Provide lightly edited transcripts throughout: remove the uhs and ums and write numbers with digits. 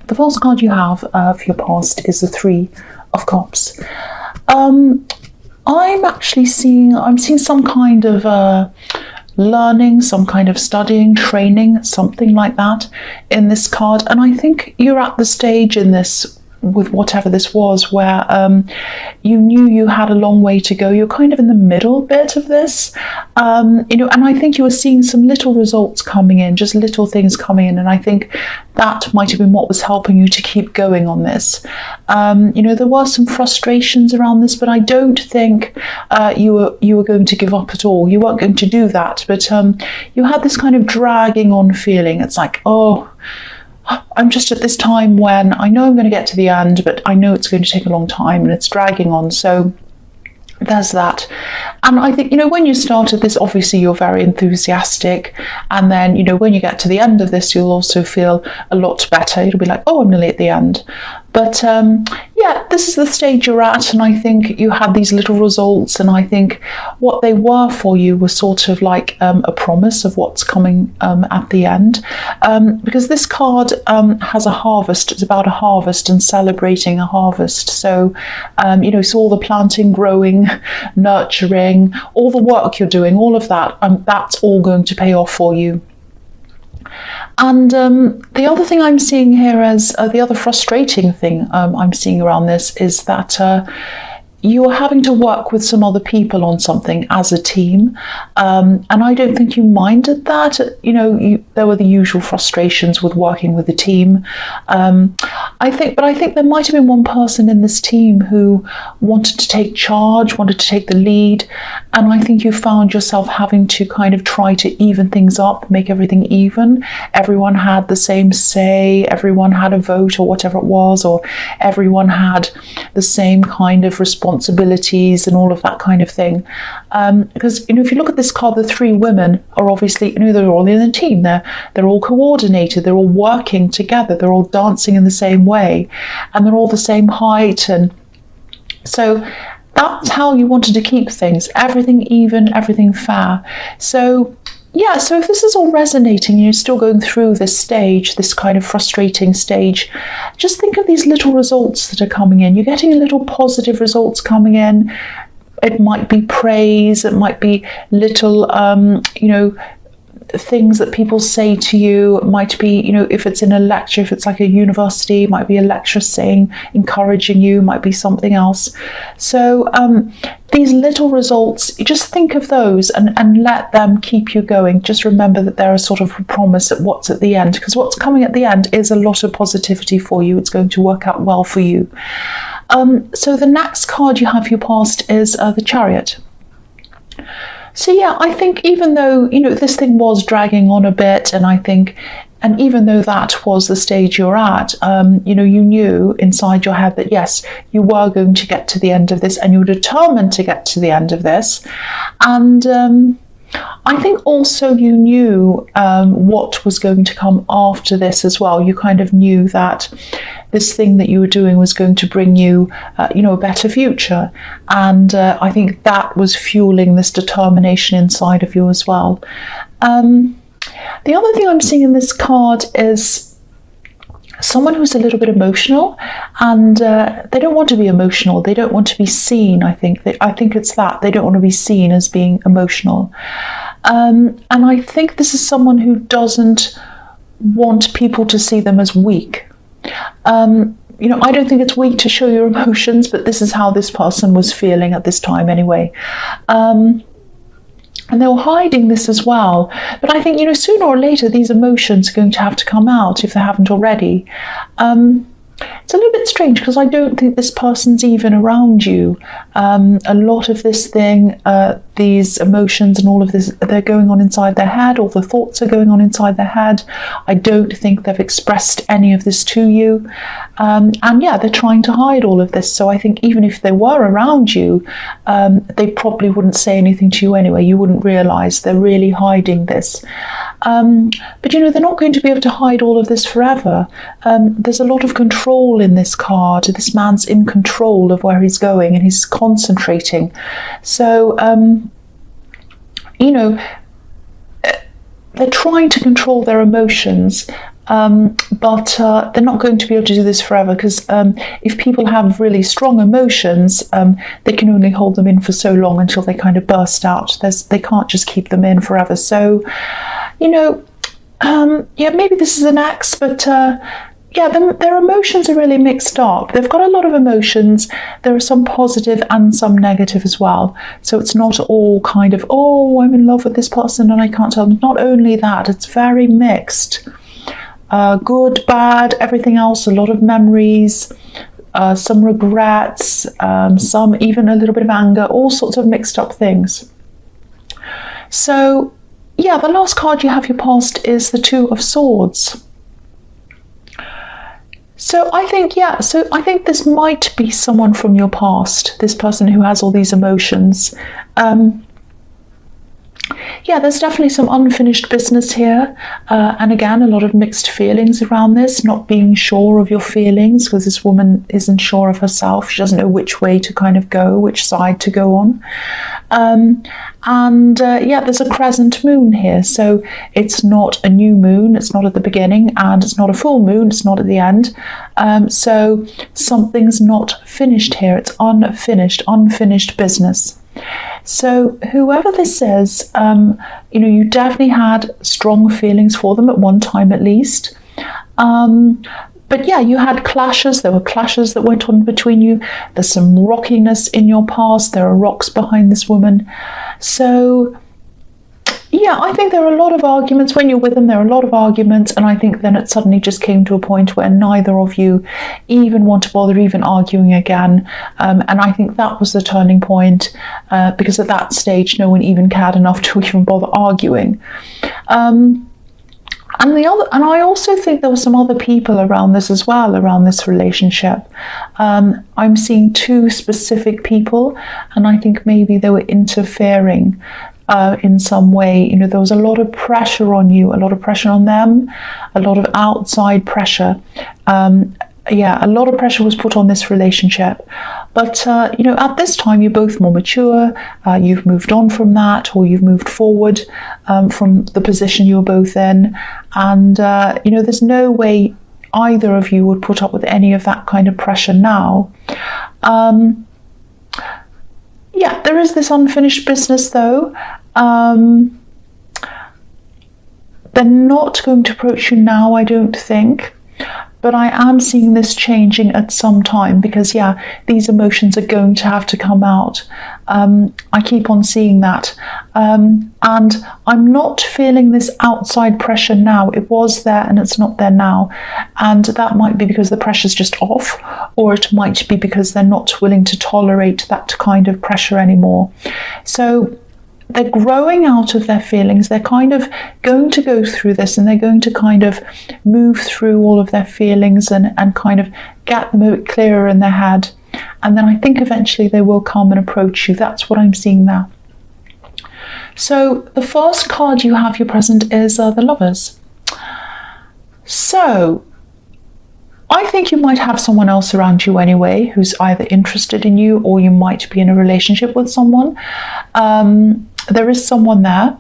the first card you have for your past is the Three of Cups. I'm seeing some kind of learning, some kind of studying, training, something like that in this card. And I think you're at the stage in this, with whatever this was, where you knew you had a long way to go. You're kind of in the middle bit of this, and I think you were seeing some little results coming in, just little things coming in, and I think that might have been what was helping you to keep going on this. There were some frustrations around this, but I don't think you were going to give up at all. You weren't going to do that, but you had this kind of dragging on feeling. It's like, oh, I'm just at this time when I know I'm going to get to the end, but I know it's going to take a long time and it's dragging on. So there's that. And I think, when you started this, obviously you're very enthusiastic. And then, when you get to the end of this, you'll also feel a lot better. It'll be like, oh, I'm nearly at the end. But this is the stage you're at, and I think you had these little results, and I think what they were for you was sort of like a promise of what's coming at the end, because this card has a harvest. It's about a harvest and celebrating a harvest. So, so all the planting, growing, nurturing, all the work you're doing, all of that, that's all going to pay off for you. And the other thing I'm seeing here as the other frustrating thing I'm seeing around this is that you are having to work with some other people on something as a team, and I don't think you minded that. There were the usual frustrations with working with a team. I think there might have been one person in this team who wanted to take charge, wanted to take the lead, and I think you found yourself having to kind of try to even things up, make everything even. Everyone had the same say, everyone had a vote or whatever it was, or everyone had the same kind of responsibilities and all of that kind of thing. Because if you look at this card, the three women are obviously, they're all in a team. They're all coordinated. They're all working together. They're all dancing in the same way, and they're all the same height. And so that's how you wanted to keep things, everything even, everything fair. So so if this is all resonating, you're still going through this stage, this kind of frustrating stage, just think of these little results that are coming in. You're getting little positive results coming in. It might be praise, it might be little, things that people say to you. It might be, if it's in a lecture, if it's like a university, it might be a lecturer saying, encouraging you, might be something else. So these little results, just think of those and let them keep you going. Just remember that they're a sort of a promise at what's at the end, because what's coming at the end is a lot of positivity for you. It's going to work out well for you. So the next card you have for your past is the Chariot. So I think even though, this thing was dragging on a bit, and even though that was the stage you're at, you knew inside your head that yes, you were going to get to the end of this, and you were determined to get to the end of this. And I think also you knew what was going to come after this as well. You kind of knew that this thing that you were doing was going to bring you, a better future. And I think that was fueling this determination inside of you as well. The other thing I'm seeing in this card is someone who's a little bit emotional, and they don't want to be emotional. They don't want to be seen. I think it's that they don't want to be seen as being emotional. And I think this is someone who doesn't want people to see them as weak. I don't think it's weak to show your emotions, but this is how this person was feeling at this time anyway. And they were hiding this as well. But I think, sooner or later, these emotions are going to have to come out if they haven't already. It's a little bit strange because I don't think this person's even around you. A lot of this thing, these emotions and all of this, they're going on inside their head. All the thoughts are going on inside their head. I don't think they've expressed any of this to you. And they're trying to hide all of this. So I think even if they were around you, they probably wouldn't say anything to you anyway. You wouldn't realise they're really hiding this. But they're not going to be able to hide all of this forever. There's a lot of control in this card. This man's in control of where he's going and he's concentrating. So, they're trying to control their emotions, but they're not going to be able to do this forever, because if people have really strong emotions, they can only hold them in for so long until they kind of burst out. They can't just keep them in forever. So, maybe this is an ex, but their emotions are really mixed up. They've got a lot of emotions. There are some positive and some negative as well. So it's not all kind of, oh, I'm in love with this person and I can't tell them. Not only that, it's very mixed. Good, bad, everything else, a lot of memories, some regrets, some even a little bit of anger, all sorts of mixed up things. So, the last card you have your past is the Two of Swords. So I think this might be someone from your past, this person who has all these emotions. There's definitely some unfinished business here. And again, a lot of mixed feelings around this, not being sure of your feelings, because this woman isn't sure of herself. She doesn't know which way to kind of go, which side to go on. There's a crescent moon here. So it's not a new moon, it's not at the beginning, and it's not a full moon, it's not at the end. So something's not finished here. It's unfinished business. So whoever this is, you definitely had strong feelings for them at one time at least. But you had clashes. There were clashes that went on between you. There's some rockiness in your past. There are rocks behind this woman. So I think there are a lot of arguments. When you're with them, there are a lot of arguments, and I think then it suddenly just came to a point where neither of you even want to bother even arguing again. And I think that was the turning point, because at that stage, no one even cared enough to even bother arguing. And I also think there were some other people around this as well, around this relationship. I'm seeing two specific people, and I think maybe they were interfering in some way. There was a lot of pressure on you, a lot of pressure on them, a lot of outside pressure. A lot of pressure was put on this relationship. But, at this time, you're both more mature. You've moved on from that, or you've moved forward from the position you were both in. And, there's no way either of you would put up with any of that kind of pressure now. There is this unfinished business, though. They're not going to approach you now, I don't think. But I am seeing this changing at some time, because, these emotions are going to have to come out. I keep on seeing that. And I'm not feeling this outside pressure now. It was there and it's not there now. And that might be because the pressure's just off, or it might be because they're not willing to tolerate that kind of pressure anymore. So they're growing out of their feelings. They're kind of going to go through this, and they're going to kind of move through all of their feelings and kind of get them a bit clearer in their head. And then I think eventually they will come and approach you. That's what I'm seeing there. So the first card you have your present is the Lovers. So I think you might have someone else around you anyway who's either interested in you, or you might be in a relationship with someone. There is someone there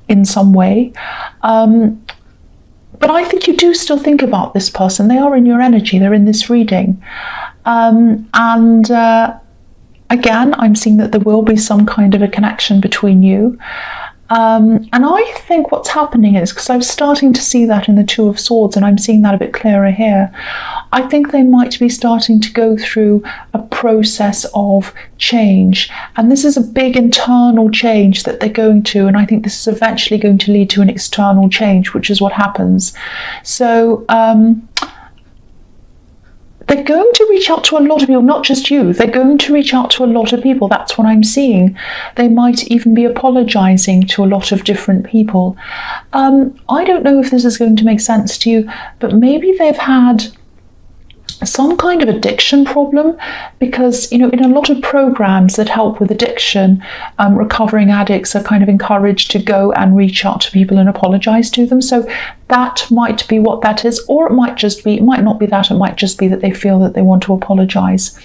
in some way. But I think you do still think about this person. They are in your energy. They're in this reading. Again, I'm seeing that there will be some kind of a connection between you. And I think what's happening is, because I was starting to see that in the Two of Swords, and I'm seeing that a bit clearer here, I think they might be starting to go through a process of change. And this is a big internal change that they're going to, and I think this is eventually going to lead to an external change, which is what happens. So they're going to reach out to a lot of people, not just you. They're going to reach out to a lot of people. That's what I'm seeing. They might even be apologizing to a lot of different people. I don't know if this is going to make sense to you, but maybe they've had some kind of addiction problem, because in a lot of programs that help with addiction, recovering addicts are kind of encouraged to go and reach out to people and apologize to them. So that might be what that is, or it might not be that, it might just be that they feel that they want to apologize.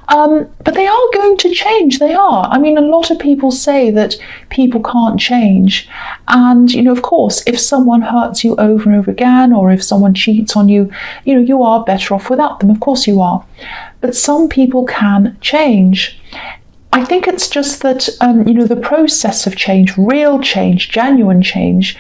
But they are going to change, they are. I mean, a lot of people say that people can't change. And, of course, if someone hurts you over and over again, or if someone cheats on you, you are better off without them. Of course you are. But some people can change. I think it's just that, the process of change, real change, genuine change,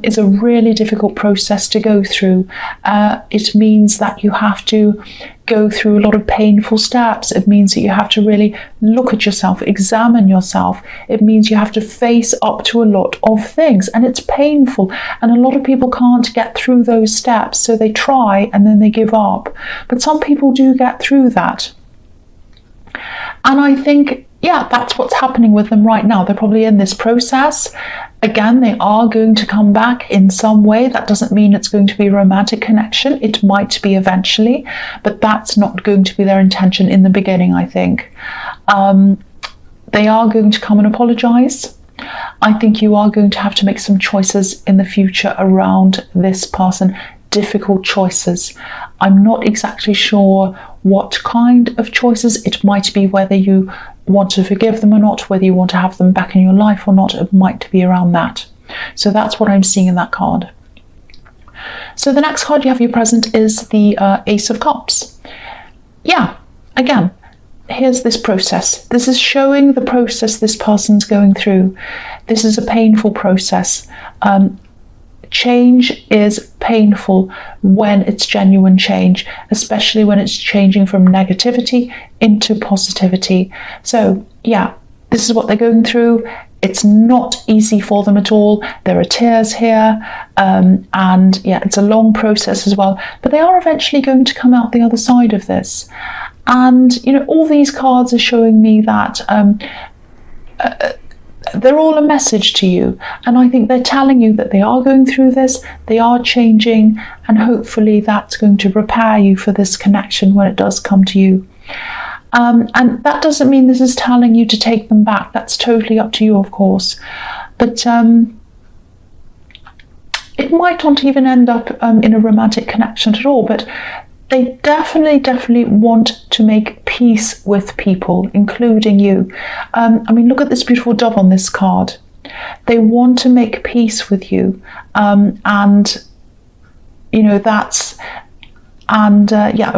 is a really difficult process to go through. It means that you have to go through a lot of painful steps. It means that you have to really look at yourself, examine yourself. It means you have to face up to a lot of things, and it's painful. And a lot of people can't get through those steps, so they try and then they give up. But some people do get through that. And I think, that's what's happening with them right now. They're probably in this process. Again, they are going to come back in some way. That doesn't mean it's going to be a romantic connection. It might be eventually, but that's not going to be their intention in the beginning, I think. They are going to come and apologize. I think you are going to have to make some choices in the future around this person. Difficult choices. I'm not exactly sure what kind of choices. It might be whether you want to forgive them or not, whether you want to have them back in your life or not. It might be around that. So that's what I'm seeing in that card. So the next card you have your present is the Ace of Cups. Again, here's this process. This is showing the process this person's going through. This is a painful process. Change is painful when it's genuine change, especially when it's changing from negativity into positivity. So this is what they're going through. It's not easy for them at all. There are tears here, and it's a long process as well, but they are eventually going to come out the other side of this. And all these cards are showing me that they're all a message to you, and I think they're telling you that they are going through this, they are changing, and hopefully that's going to prepare you for this connection when it does come to you. And that doesn't mean this is telling you to take them back. That's totally up to you, of course. But it might not even end up in a romantic connection at all, but they definitely want to make peace with people, including you. Look at this beautiful dove on this card. They want to make peace with you. Of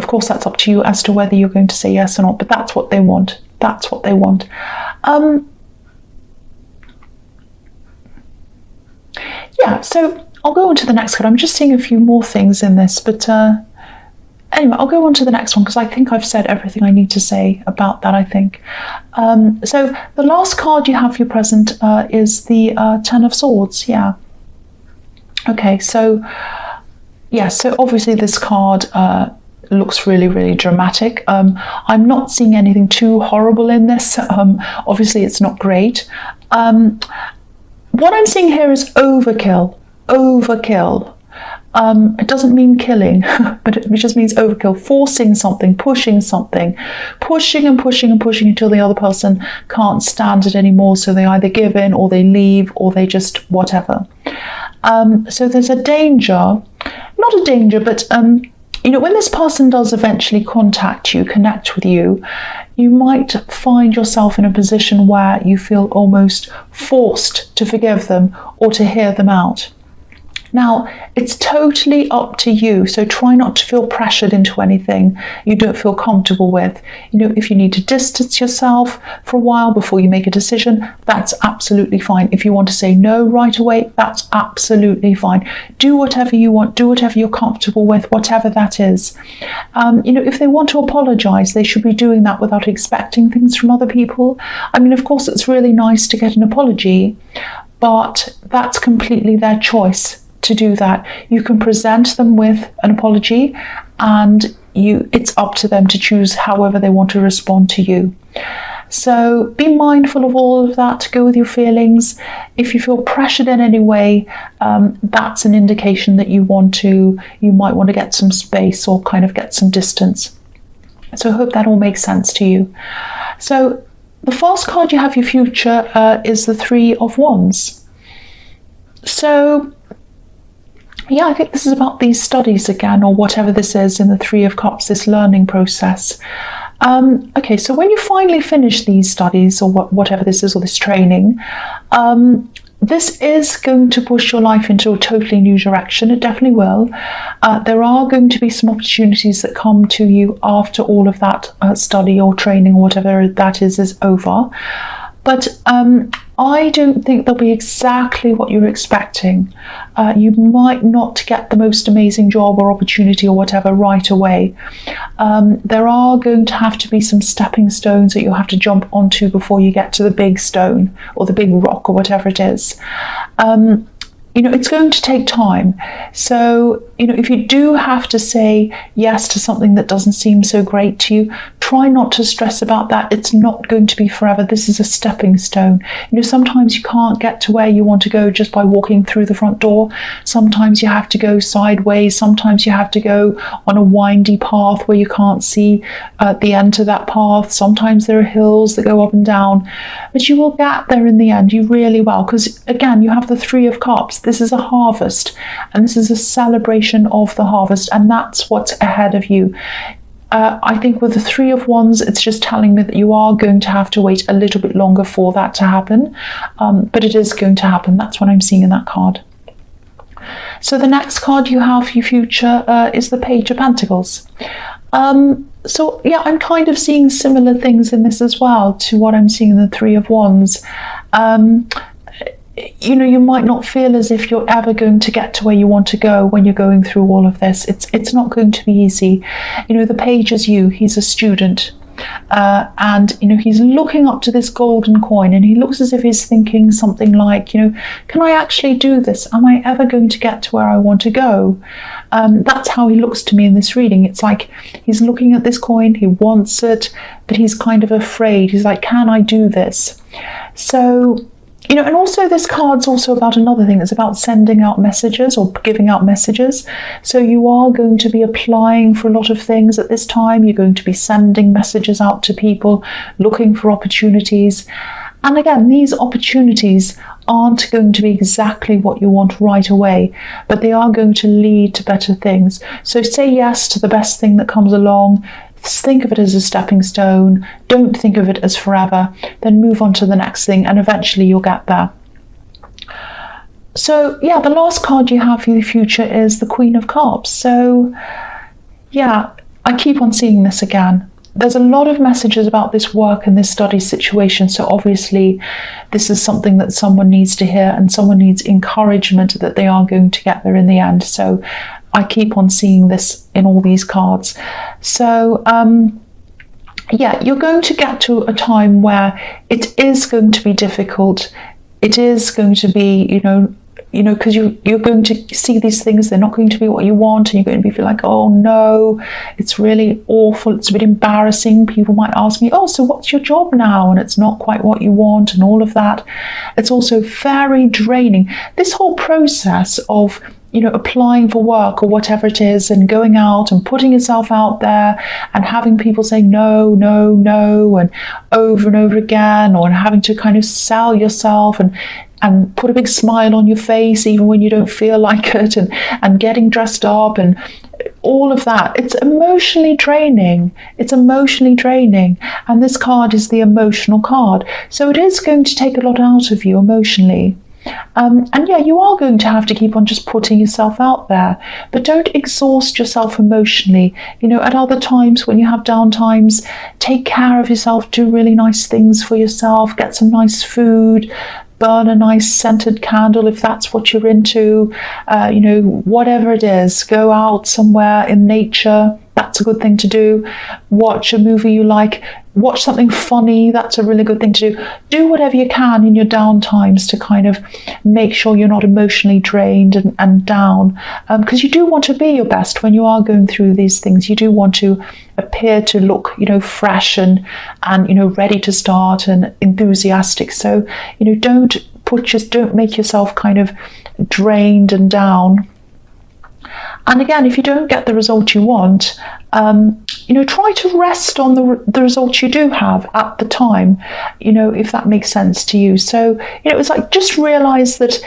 course, that's up to you as to whether you're going to say yes or not, but that's what they want. That's what they want. So I'll go on to the next card. I'm just seeing a few more things in this, but anyway, I'll go on to the next one because I think I've said everything I need to say about that, I think. So the last card you have for your present is the Ten of Swords. Okay, so obviously this card looks really dramatic. I'm not seeing anything too horrible in this. Obviously it's not great. What I'm seeing here is overkill. It doesn't mean killing, but it just means overkill, forcing something, pushing and pushing until the other person can't stand it anymore. So they either give in or they leave or they just whatever. So there's a danger, not a danger, but when this person does eventually contact you, connect with you, you might find yourself in a position where you feel almost forced to forgive them or to hear them out. Now, it's totally up to you, so try not to feel pressured into anything you don't feel comfortable with. If you need to distance yourself for a while before you make a decision, that's absolutely fine. If you want to say no right away, that's absolutely fine. Do whatever you want, do whatever you're comfortable with, whatever that is. If they want to apologize, they should be doing that without expecting things from other people. Of course, it's really nice to get an apology, but that's completely their choice to do that. You can present them with an apology, and it's up to them to choose however they want to respond to you. So be mindful of all of that. Go with your feelings. If you feel pressured in any way, that's an indication that you might want to get some space or kind of get some distance. So I hope that all makes sense to you. So the first card you have for your future is the Three of Wands. So yeah, I think this is about these studies again, or whatever this is in the Three of Cups, this learning process. Okay, so when you finally finish these studies, or whatever this is, or this training, this is going to push your life into a totally new direction. It definitely will. There are going to be some opportunities that come to you after all of that study or training or whatever that is over. But I don't think they'll be exactly what you're expecting. You might not get the most amazing job or opportunity or whatever right away. There are going to have to be some stepping stones that you'll have to jump onto before you get to the big stone or the big rock or whatever it is. It's going to take time. So, if you do have to say yes to something that doesn't seem so great to you, try not to stress about that. It's not going to be forever. This is a stepping stone. Sometimes you can't get to where you want to go just by walking through the front door. Sometimes you have to go sideways. Sometimes you have to go on a windy path where you can't see the end to that path. Sometimes there are hills that go up and down. But you will get there in the end. You really will. Because, again, you have the Three of Cups. This is a harvest, and this is a celebration of the harvest, and that's what's ahead of you. I think with the Three of Wands, it's just telling me that you are going to have to wait a little bit longer for that to happen, but it is going to happen. That's what I'm seeing in that card. So the next card you have for your future is the Page of Pentacles. So yeah, I'm kind of seeing similar things in this as well to what I'm seeing in the Three of Wands. You might not feel as if you're ever going to get to where you want to go when you're going through all of this. It's not going to be easy. The Page is you. He's a student. And he's looking up to this golden coin, and he looks as if he's thinking something like, can I actually do this? Am I ever going to get to where I want to go? That's how he looks to me in this reading. It's like he's looking at this coin, he wants it, but he's kind of afraid. He's like, can I do this? So and also this card's also about another thing. It's about sending out messages or giving out messages. So you are going to be applying for a lot of things at this time. You're going to be sending messages out to people, looking for opportunities. And again, these opportunities aren't going to be exactly what you want right away, but they are going to lead to better things. So say yes to the best thing that comes along. Think of it as a stepping stone. Don't think of it as forever. Then move on to the next thing, and eventually you'll get there. So yeah, the last card you have for the future is the Queen of Cups. So yeah, I keep on seeing this again. There's a lot of messages about this work and this study situation. So obviously this is something that someone needs to hear, and someone needs encouragement that they are going to get there in the end. So I keep on seeing this in all these cards. So yeah, you're going to get to a time where it is going to be difficult. It is going to be, because you're going to see these things, they're not going to be what you want, and you're going to be like, oh no, it's really awful, it's a bit embarrassing. People might ask me, oh, so what's your job now? And it's not quite what you want, and all of that. It's also very draining. This whole process of applying for work or whatever it is, and going out and putting yourself out there and having people say no, no, no, and over again, or having to kind of sell yourself and put a big smile on your face even when you don't feel like it, and getting dressed up and all of that. It's emotionally draining. It's emotionally draining. And this card is the emotional card. So it is going to take a lot out of you emotionally. And yeah, you are going to have to keep on just putting yourself out there, but don't exhaust yourself emotionally. At other times when you have down times, take care of yourself, do really nice things for yourself, get some nice food, burn a nice scented candle if that's what you're into, whatever it is. Go out somewhere in nature. That's a good thing to do. Watch a movie you like. Watch something funny. That's a really good thing to do. Do whatever you can in your down times to kind of make sure you're not emotionally drained and down. Because you do want to be your best when you are going through these things. You do want to appear to look, fresh and ready to start and enthusiastic. So, don't make yourself kind of drained and down. And again, if you don't get the result you want, try to rest on the results you do have at the time, if that makes sense to you. So, it's like, just realize that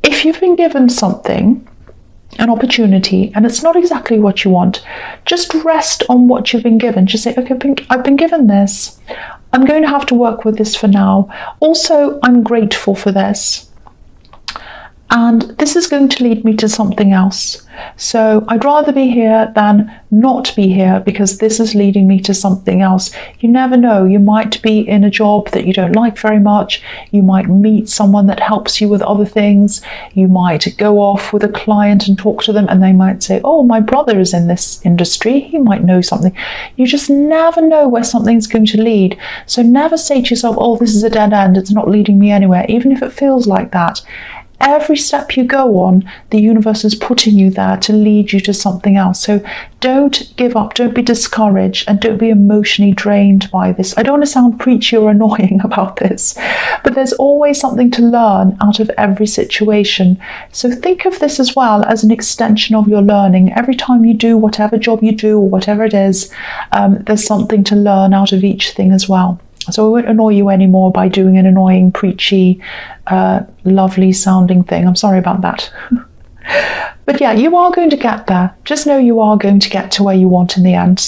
if you've been given something, an opportunity and it's not exactly what you want, just rest on what you've been given. Just say, okay, I've been given this. I'm going to have to work with this for now. Also, I'm grateful for this. And this is going to lead me to something else. So I'd rather be here than not be here because this is leading me to something else. You never know. You might be in a job that you don't like very much. You might meet someone that helps you with other things. You might go off with a client and talk to them and they might say, oh, my brother is in this industry. He might know something. You just never know where something's going to lead. So never say to yourself, oh, this is a dead end. It's not leading me anywhere, even if it feels like that. Every step you go on, the universe is putting you there to lead you to something else. So don't give up, don't be discouraged, and don't be emotionally drained by this. I don't want to sound preachy or annoying about this, but there's always something to learn out of every situation. So think of this as well as an extension of your learning. Every time you do whatever job you do or whatever it is, there's something to learn out of each thing as well. So I won't annoy you anymore by doing an annoying, preachy, lovely sounding thing. I'm sorry about that. But yeah, you are going to get there. Just know you are going to get to where you want in the end.